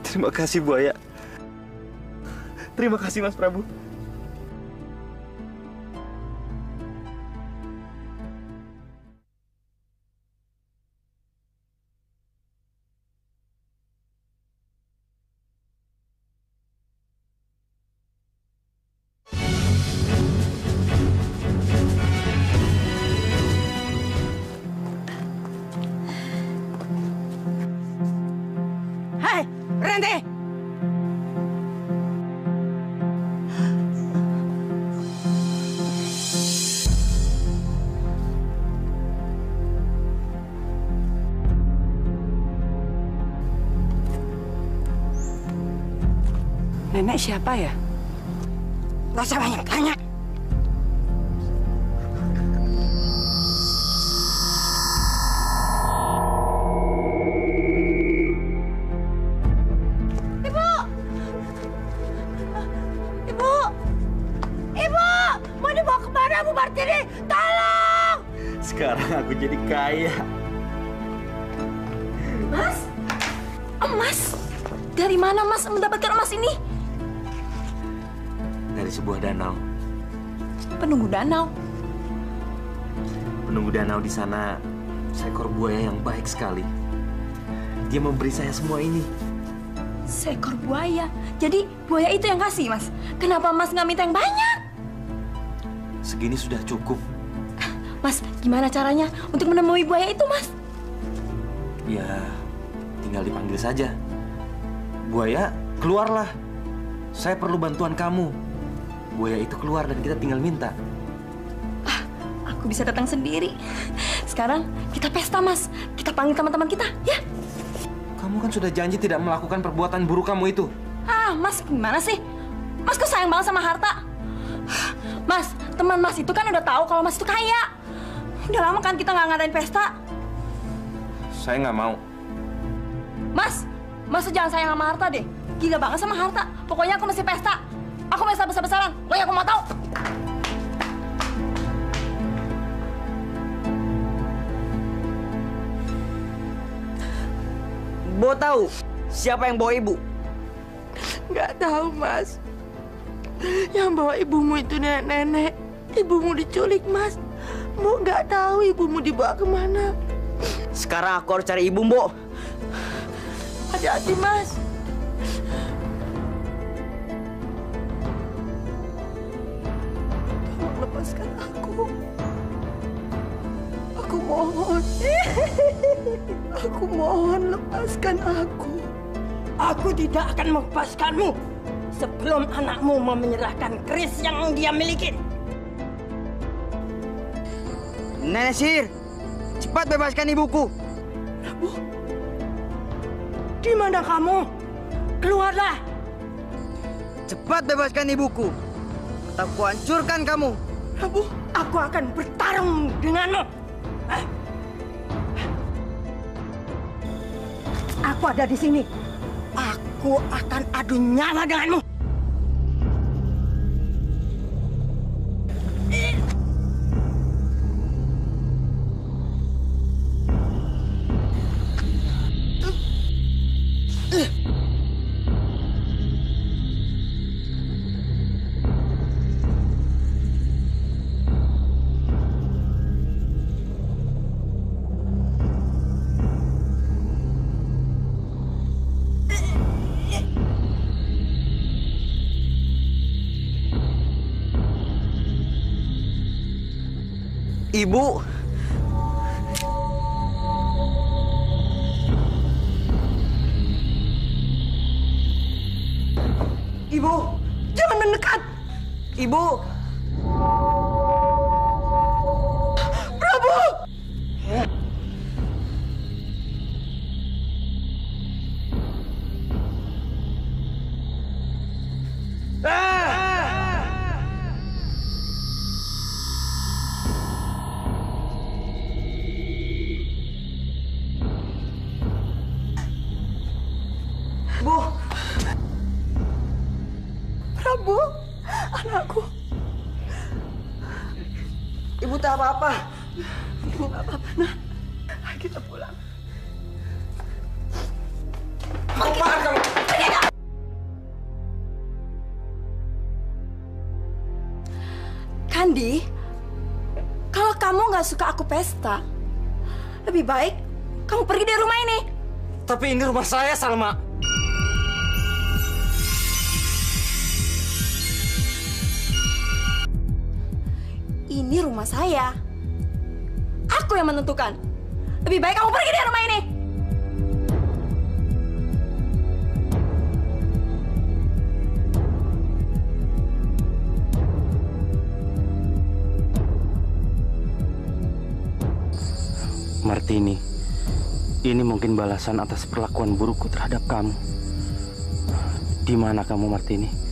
Terima kasih, Buaya. Terima kasih, Mas Prabu. Hei, berhenti! Nenek siapa ya? Gak usah banyak tanya. Ibu! Ibu! Ibu! Mau dibawa kemana, Bu Martini? Tolong! Sekarang aku jadi kaya. Mas? Emas? Dari mana Mas mendapatkan emas ini? Dari sebuah danau. Penunggu danau. Penunggu danau di sana seekor buaya yang baik sekali. Dia memberi saya semua ini. Seekor buaya? Jadi buaya itu yang kasih, Mas? Kenapa Mas nggak minta yang banyak? Segini sudah cukup. Mas, gimana caranya untuk menemui buaya itu, Mas? Ya, tinggal dipanggil saja. Buaya, keluarlah. Saya perlu bantuan kamu. Buaya itu keluar dan kita tinggal minta. Aku bisa datang sendiri. Sekarang kita pesta, Mas. Kita panggil teman-teman kita, ya? Kamu kan sudah janji tidak melakukan perbuatan buruk kamu itu. Mas, gimana sih? Mas kok sayang banget sama harta? Mas, teman Mas itu kan udah tahu kalau Mas itu kaya. Udah lama kan kita nggak ngadain pesta. Saya nggak mau. Mas tuh jangan sayang sama harta deh. Gila banget sama harta. Pokoknya aku mesti pesta. Aku pesta besar-besaran. Pokoknya aku mau tahu. Bo tahu siapa yang bawa ibu? Nggak tahu, Mas. Yang bawa ibumu itu nenek-nenek. Ibumu diculik, Mas. Mbok nggak tahu ibumu dibawa kemana. Sekarang aku harus cari ibu, Mbok. Hati-hati, Mas. Tolong lepaskan aku. Aku mohon. Aku mohon lepaskan aku. Aku tidak akan melepaskanmu sebelum anakmu mau menyerahkan keris yang dia miliki. Nenek Sihir, cepat bebaskan ibuku. Prabu, di mana kamu? Keluarlah. Cepat bebaskan ibuku. Atau aku hancurkan kamu. Prabu, aku akan bertarung denganmu. Aku ada di sini. Aku akan adu nyawa denganmu. Ibu. Ibu, jangan mendekat. Ibu. Prabu. Bu. Prabu, anakku. Ibu tak apa-apa. Ibu nggak apa-apa, nah. Ayo kita pulang. Apaan kamu? Kandi, kalau kamu nggak suka aku pesta, lebih baik kamu pergi dari rumah ini. Tapi ini rumah saya, Salma. Ini rumah saya. Aku yang menentukan. Lebih baik kamu pergi dari rumah ini. Martini, ini mungkin balasan atas perlakuan burukku terhadap kamu. Di mana kamu, Martini?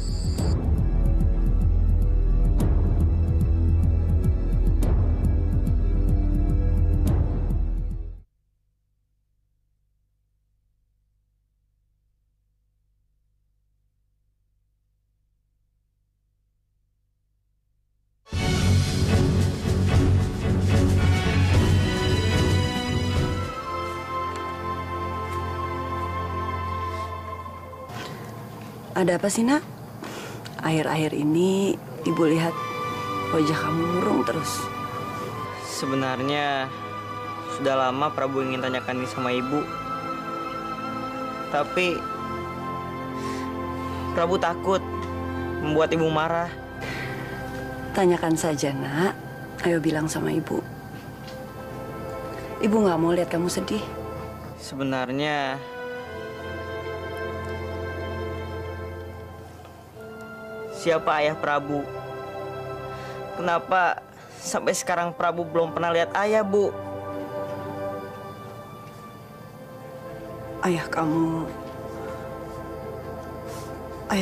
Ada apa sih, Nak? Akhir-akhir ini Ibu lihat wajah kamu murung terus. Sebenarnya sudah lama Prabu ingin tanyakan ini sama Ibu. Tapi Prabu takut membuat Ibu marah. Tanyakan saja, Nak. Ayo bilang sama Ibu. Ibu nggak mau lihat kamu sedih. Sebenarnya siapa ayah Prabu? Kenapa sampai sekarang Prabu belum pernah lihat ayah, Bu? Ayah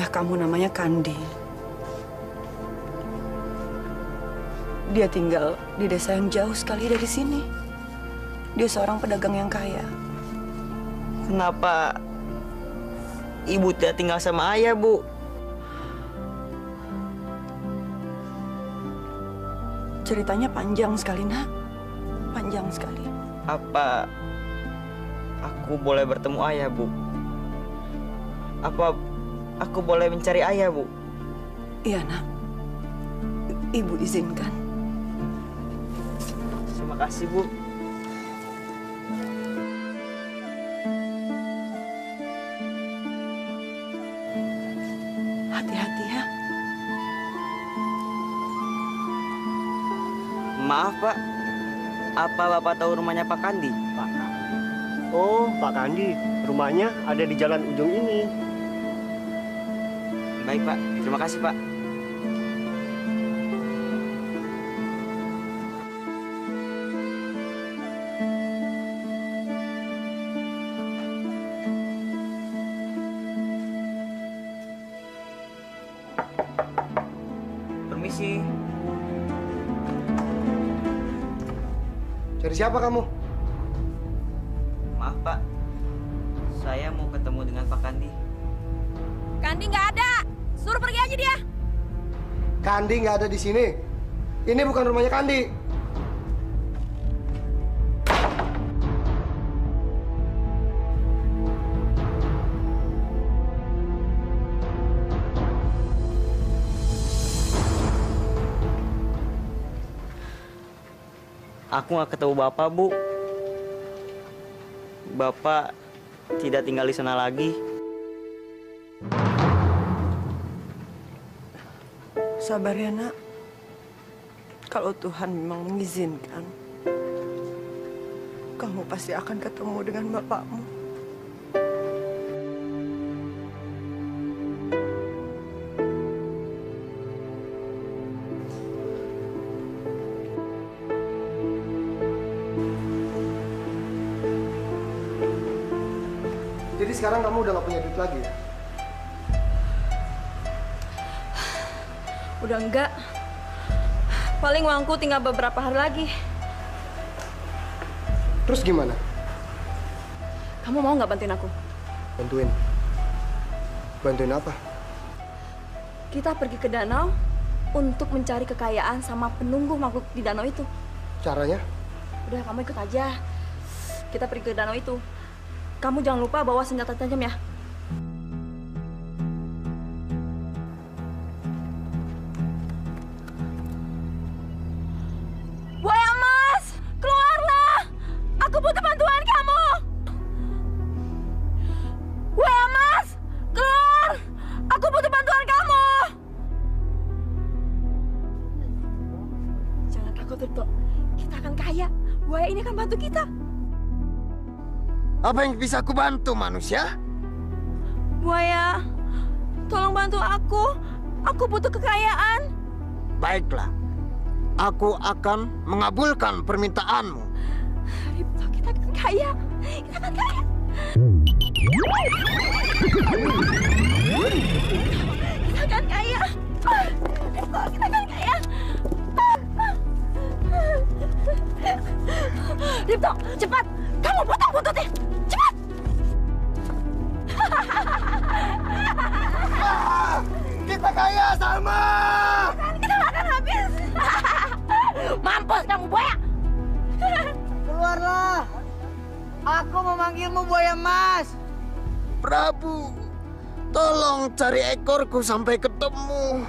kamu namanya Kandi. Dia tinggal di desa yang jauh sekali dari sini. Dia seorang pedagang yang kaya. Kenapa Ibu tidak tinggal sama ayah, Bu? Ceritanya panjang sekali, Nak. Panjang sekali. Apa aku boleh bertemu ayah, Bu? Apa aku boleh mencari ayah, Bu? Iya, Nak. Ibu izinkan. Terima kasih, Bu. Hati-hati ya. Maaf, Pak. Apa Bapak tahu rumahnya Pak Kandi? Pak. Oh, Pak Kandi. Rumahnya ada di jalan ujung ini. Baik, Pak. Terima kasih, Pak. Permisi. Cari siapa kamu? Maaf, Pak. Saya mau ketemu dengan Pak Kandi. Kandi nggak ada. Suruh pergi aja dia. Kandi nggak ada di sini. Ini bukan rumahnya Kandi. Aku nggak ketemu Bapak, Bu. Bapak tidak tinggal di sana lagi. Sabar ya, Nak. Kalau Tuhan memang mengizinkan, kamu pasti akan ketemu dengan bapakmu. Jadi sekarang kamu udah gak punya duit lagi ya? Udah enggak. Paling uangku tinggal beberapa hari lagi. Terus gimana? Kamu mau nggak bantuin aku? Bantuin? Bantuin apa? Kita pergi ke danau untuk mencari kekayaan sama penunggu makhluk di danau itu. Caranya? Udah, kamu ikut aja. Kita pergi ke danau itu. Kamu jangan lupa bawa senjata tajam ya. Buaya emas, keluarlah! Aku butuh bantuan kamu. Buaya emas, keluar! Aku butuh bantuan kamu. Jangan takut, Tirto. Kita akan kaya. Buaya ini akan bantu kita. Apa yang bisa aku bantu, manusia? Buaya, tolong bantu aku. Aku butuh kekayaan. Baiklah, aku akan mengabulkan permintaanmu. Ripto, kita akan kaya. Kita akan kaya. Kita akan kaya. Ripto, kita akan kaya. Ripto, cepat. Kamu potong buntutnya. Cepat. Kita kaya, Salma. Kita makan habis. Mampus kamu, buaya. Keluarlah. Aku memanggilmu, buaya emas. Prabu, tolong cari ekorku sampai ketemu.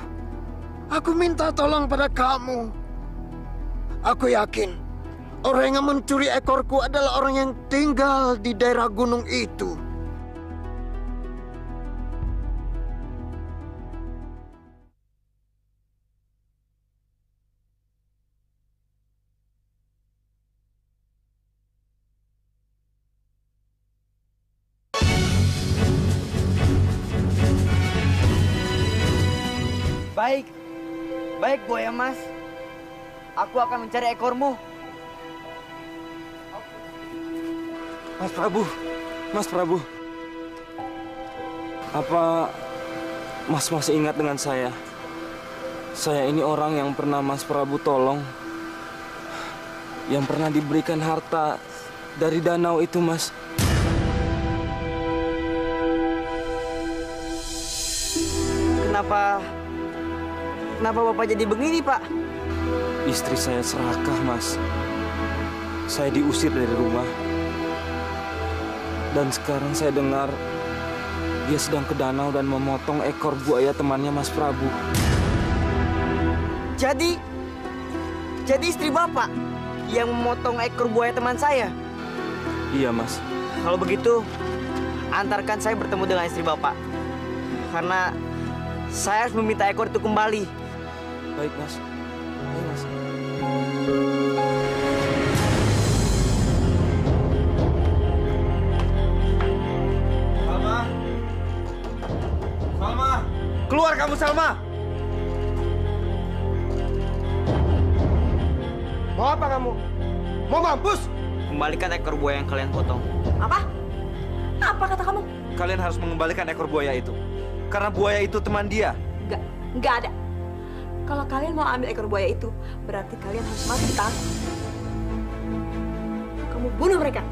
Aku minta tolong pada kamu. Aku yakin orang yang mencuri ekorku adalah orang yang tinggal di daerah gunung itu. Baik, baik buaya emas. Aku akan mencari ekormu. Mas Prabu. Apa Mas masih ingat dengan saya? Saya ini orang yang pernah Mas Prabu tolong. Yang pernah diberikan harta dari danau itu, Mas. Kenapa Bapak jadi begini, Pak? Istri saya serakah, Mas. Saya diusir dari rumah. Dan sekarang saya dengar dia sedang ke danau dan memotong ekor buaya temannya Mas Prabu. Jadi istri Bapak yang memotong ekor buaya teman saya? Iya, Mas. Kalau begitu, antarkan saya bertemu dengan istri Bapak. Karena saya harus meminta ekor itu kembali. Baik, Mas. Ayo, Mas. Salma! Keluar kamu, Salma! Mau apa kamu? Mau mampus? Kembalikan ekor buaya yang kalian potong. Apa? Apa kata kamu? Kalian harus mengembalikan ekor buaya itu. Karena buaya itu teman dia. Enggak ada. Kalau kalian mau ambil ekor buaya itu, berarti kalian harus mati di tangan. Kamu bunuh mereka.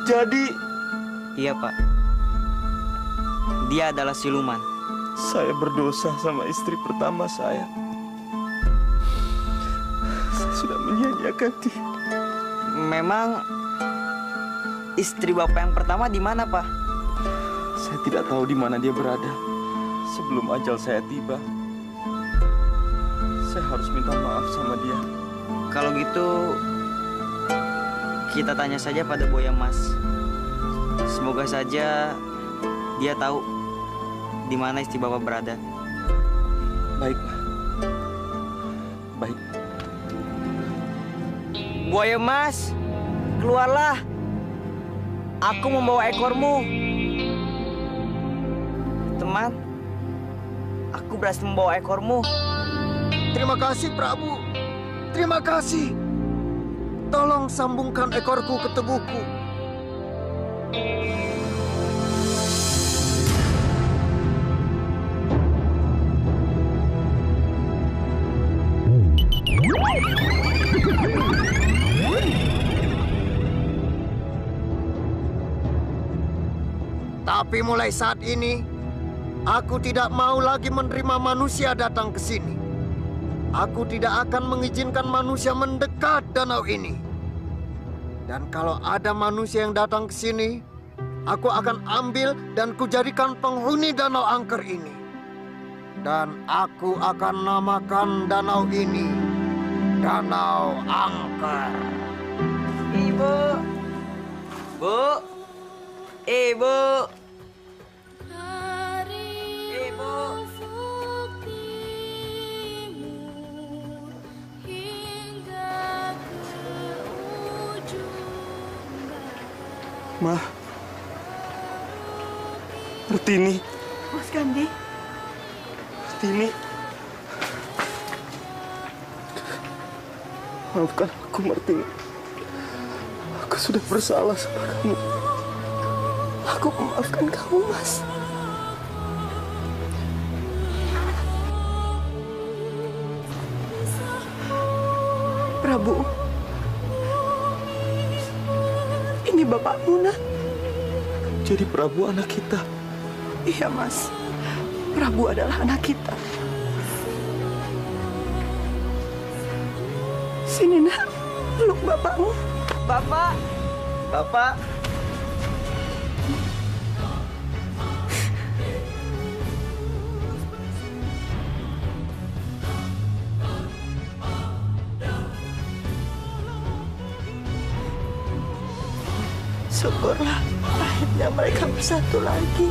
Jadi... Iya, Pak. Dia adalah siluman. Saya berdosa sama istri pertama saya. Saya sudah menyia-nyiakan dia. Memang istri Bapak yang pertama di mana, Pak? Saya tidak tahu di mana dia berada. Sebelum ajal saya tiba, saya harus minta maaf sama dia. Kalau gitu, kita tanya saja pada Buaya Mas. Semoga saja dia tahu di mana istri Bapak berada. Baik, baik. Buaya Mas, keluarlah. Aku membawa ekormu. Teman, aku berhasil membawa ekormu. Terima kasih, Prabu. Terima kasih. Tolong sambungkan ekorku ke tubuhku. Tapi mulai saat ini, aku tidak mau lagi menerima manusia datang ke sini. Aku tidak akan mengizinkan manusia mendekat danau ini. Dan kalau ada manusia yang datang ke sini, aku akan ambil dan kujadikan penghuni danau angker ini. Dan aku akan namakan danau ini Danau Angker. Ibu. Bu. Ibu. Ma, Martini. Mas Kandi. Martini. Maafkan aku, Martini. Aku sudah bersalah sama kamu. Aku memaafkan kamu, Mas. Prabu. Ini bapakmu, nak. Jadi Prabu anak kita? Iya, Mas. Prabu adalah anak kita. Sini, nak. Peluk bapakmu. Bapak. Bapak. Syukurlah akhirnya mereka bersatu lagi.